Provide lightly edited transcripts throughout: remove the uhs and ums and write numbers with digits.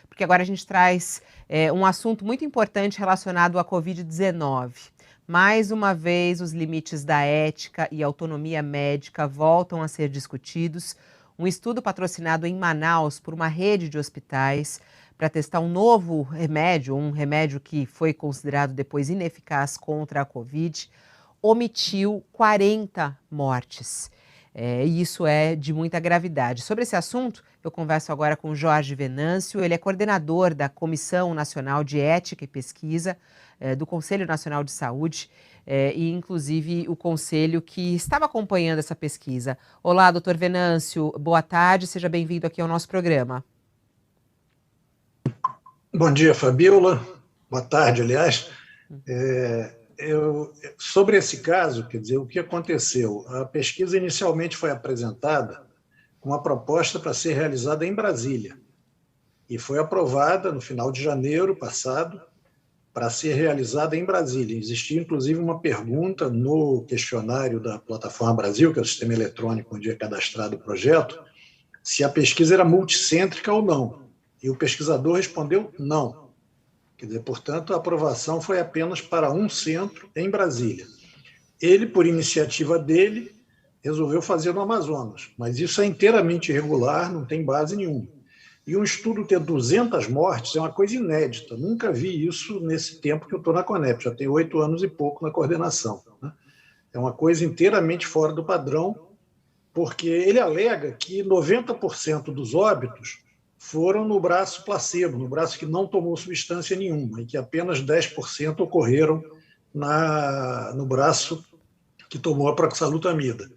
porque agora a gente traz um assunto muito importante relacionado à Covid-19. Mais uma vez, os limites da ética e autonomia médica voltam a ser discutidos. Um estudo patrocinado em Manaus por uma rede de hospitais para testar um novo remédio, um remédio que foi considerado depois ineficaz contra a Covid, omitiu 40 mortes. E isso é de muita gravidade. Sobre esse assunto, eu converso agora com Jorge Venâncio. Ele é coordenador da Comissão Nacional de Ética e Pesquisa do Conselho Nacional de Saúde e, inclusive, o conselho que estava acompanhando essa pesquisa. Olá, doutor Venâncio, boa tarde, seja bem-vindo aqui ao nosso programa. Bom dia, Fabíola. Boa tarde, aliás. Sobre esse caso, quer dizer, o que aconteceu? A pesquisa inicialmente foi apresentada com uma proposta para ser realizada em Brasília e foi aprovada no final de janeiro passado para ser realizada em Brasília. Existia, inclusive, uma pergunta no questionário da Plataforma Brasil, que é o sistema eletrônico onde é cadastrado o projeto, se a pesquisa era multicêntrica ou não. E o pesquisador respondeu não. Quer dizer, portanto, a aprovação foi apenas para um centro em Brasília. Ele, por iniciativa dele, resolveu fazer no Amazonas, mas isso é inteiramente irregular, não tem base nenhuma. E um estudo ter 200 mortes é uma coisa inédita, nunca vi isso nesse tempo que eu estou na Conep, já tenho 8 anos e pouco na coordenação. Né? É uma coisa inteiramente fora do padrão, porque ele alega que 90% dos óbitos foram no braço placebo, no braço que não tomou substância nenhuma, e que apenas 10% ocorreram no braço que tomou a proxalutamida.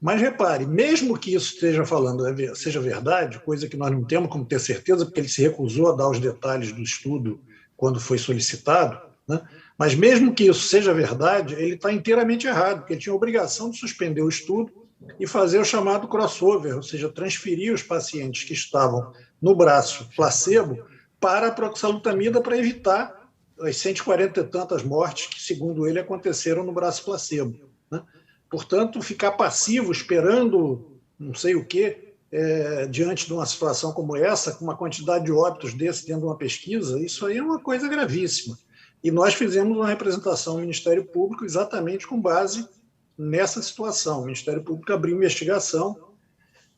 Mas repare, mesmo que isso seja verdade, coisa que nós não temos como ter certeza, porque ele se recusou a dar os detalhes do estudo quando foi solicitado, né? Mas mesmo que isso seja verdade, ele está inteiramente errado, porque ele tinha a obrigação de suspender o estudo e fazer o chamado crossover, ou seja, transferir os pacientes que estavam no braço placebo para a proxalutamida para evitar as 140 e tantas mortes que, segundo ele, aconteceram no braço placebo. Né? Portanto, ficar passivo, esperando não sei o quê, diante de uma situação como essa, com uma quantidade de óbitos desse dentro de uma pesquisa, isso aí é uma coisa gravíssima. E nós fizemos uma representação ao Ministério Público exatamente com base nessa situação. O Ministério Público abriu investigação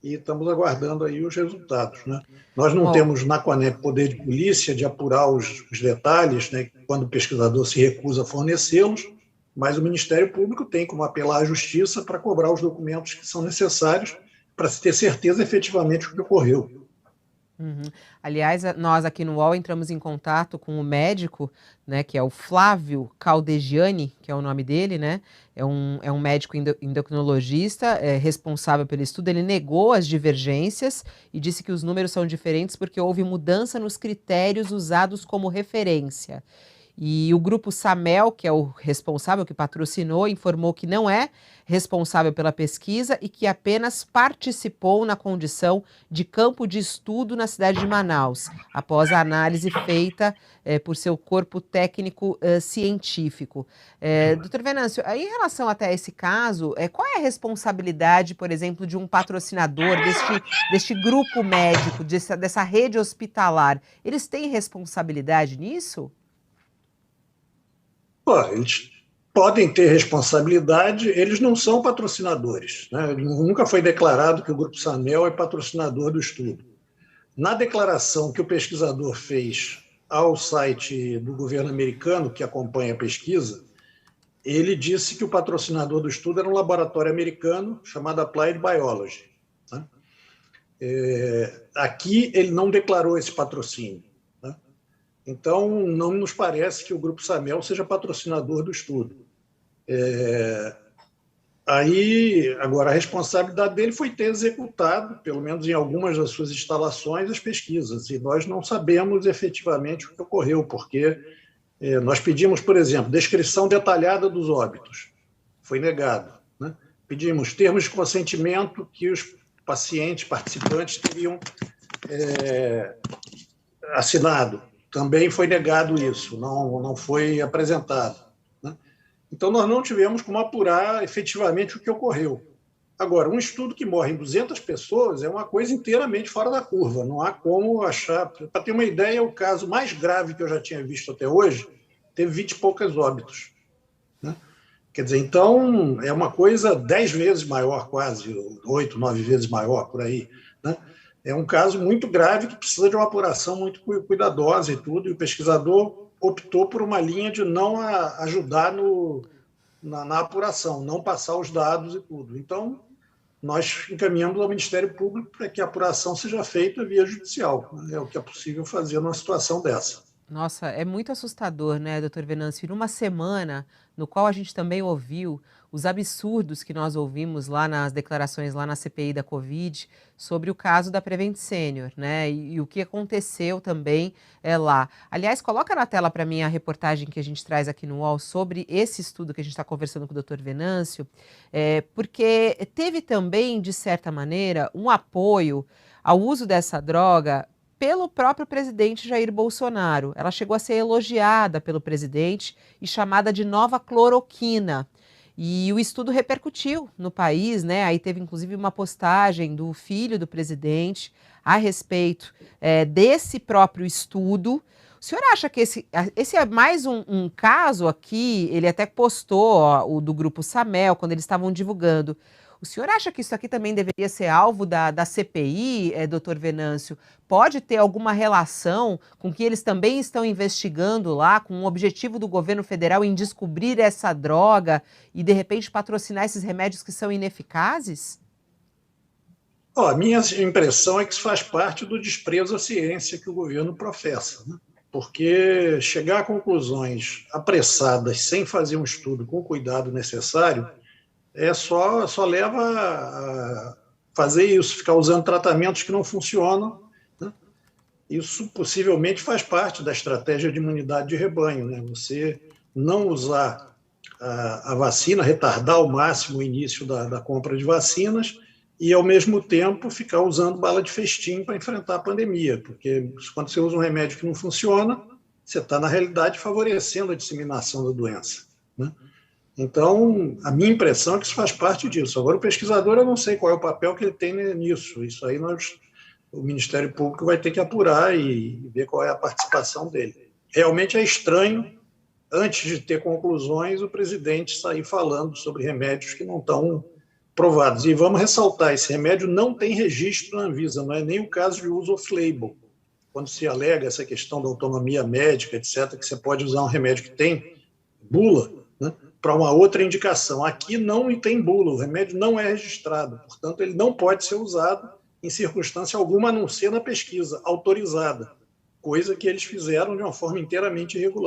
e estamos aguardando aí os resultados. Né? Nós não temos na Conep poder de polícia de apurar os detalhes, né, quando o pesquisador se recusa a fornecê-los, mas o Ministério Público tem como apelar à Justiça para cobrar os documentos que são necessários para se ter certeza efetivamente do que ocorreu. Uhum. Aliás, nós aqui no UOL entramos em contato com o médico, né, que é o Flávio Caldegiani, que é o nome dele, né? É um médico endocrinologista, responsável pelo estudo. Ele negou as divergências e disse que os números são diferentes porque houve mudança nos critérios usados como referência. E o grupo Samel, que é o responsável, que patrocinou, informou que não é responsável pela pesquisa e que apenas participou na condição de campo de estudo na cidade de Manaus, após a análise feita por seu corpo técnico científico. Doutor Venâncio, em relação até esse caso, qual é a responsabilidade, por exemplo, de um patrocinador deste grupo médico, dessa rede hospitalar? Eles têm responsabilidade nisso? Eles podem ter responsabilidade, eles não são patrocinadores. Né? Nunca foi declarado que o Grupo Samel é patrocinador do estudo. Na declaração que o pesquisador fez ao site do governo americano, que acompanha a pesquisa, ele disse que o patrocinador do estudo era um laboratório americano chamado Applied Biology. Né? Aqui ele não declarou esse patrocínio. Então, não nos parece que o Grupo Samel seja patrocinador do estudo. Agora, a responsabilidade dele foi ter executado, pelo menos em algumas das suas instalações, as pesquisas. E nós não sabemos efetivamente o que ocorreu, porque nós pedimos, por exemplo, descrição detalhada dos óbitos. Foi negado. Né? Pedimos termos de consentimento que os participantes teriam assinado. Também foi negado isso, não foi apresentado. Né? Então, nós não tivemos como apurar efetivamente o que ocorreu. Agora, um estudo que morre em 200 pessoas é uma coisa inteiramente fora da curva. Não há como achar. Para ter uma ideia, o caso mais grave que eu já tinha visto até hoje teve 20 e poucos óbitos. Né? Quer dizer, então, é uma coisa 10 vezes maior, quase, 8, 9 vezes maior, por aí. Né? É um caso muito grave que precisa de uma apuração muito cuidadosa e tudo, e o pesquisador optou por uma linha de não ajudar na apuração, não passar os dados e tudo. Então, nós encaminhamos ao Ministério Público para que a apuração seja feita via judicial. Né? É o que é possível fazer numa situação dessa. Nossa, é muito assustador, né, doutor Venâncio? Numa semana no qual a gente também ouviu os absurdos que nós ouvimos lá nas declarações lá na CPI da Covid sobre o caso da Prevent Senior, né? E o que aconteceu também lá. Aliás, coloca na tela para mim a reportagem que a gente traz aqui no UOL sobre esse estudo que a gente está conversando com o doutor Venâncio, porque teve também, de certa maneira, um apoio ao uso dessa droga pelo próprio presidente Jair Bolsonaro. Ela chegou a ser elogiada pelo presidente e chamada de nova cloroquina. E o estudo repercutiu no país, né? Aí teve inclusive uma postagem do filho do presidente a respeito desse próprio estudo. O senhor acha que esse é mais um caso aqui? Ele até postou o do Grupo Samel, quando eles estavam divulgando. O senhor acha que isso aqui também deveria ser alvo da CPI, doutor Venâncio? Pode ter alguma relação com que eles também estão investigando lá, com o objetivo do governo federal em descobrir essa droga e, de repente, patrocinar esses remédios que são ineficazes? A minha impressão é que isso faz parte do desprezo à ciência que o governo professa, né? Porque chegar a conclusões apressadas, sem fazer um estudo com o cuidado necessário, só leva a fazer isso, ficar usando tratamentos que não funcionam. Né? Isso possivelmente faz parte da estratégia de imunidade de rebanho. Né? Você não usar a vacina, retardar ao máximo o início da compra de vacinas e, ao mesmo tempo, ficar usando bala de festim para enfrentar a pandemia. Porque quando você usa um remédio que não funciona, você está, na realidade, favorecendo a disseminação da doença. Né? Então, a minha impressão é que isso faz parte disso. Agora, o pesquisador, eu não sei qual é o papel que ele tem nisso. Isso aí o Ministério Público vai ter que apurar e ver qual é a participação dele. Realmente é estranho, antes de ter conclusões, o presidente sair falando sobre remédios que não estão provados. E vamos ressaltar, esse remédio não tem registro na Anvisa, não é nem o caso de uso off-label. Quando se alega essa questão da autonomia médica, etc., que você pode usar um remédio que tem bula, né, para uma outra indicação. Aqui não tem bula, o remédio não é registrado, portanto, ele não pode ser usado em circunstância alguma, a não ser na pesquisa autorizada, coisa que eles fizeram de uma forma inteiramente irregular.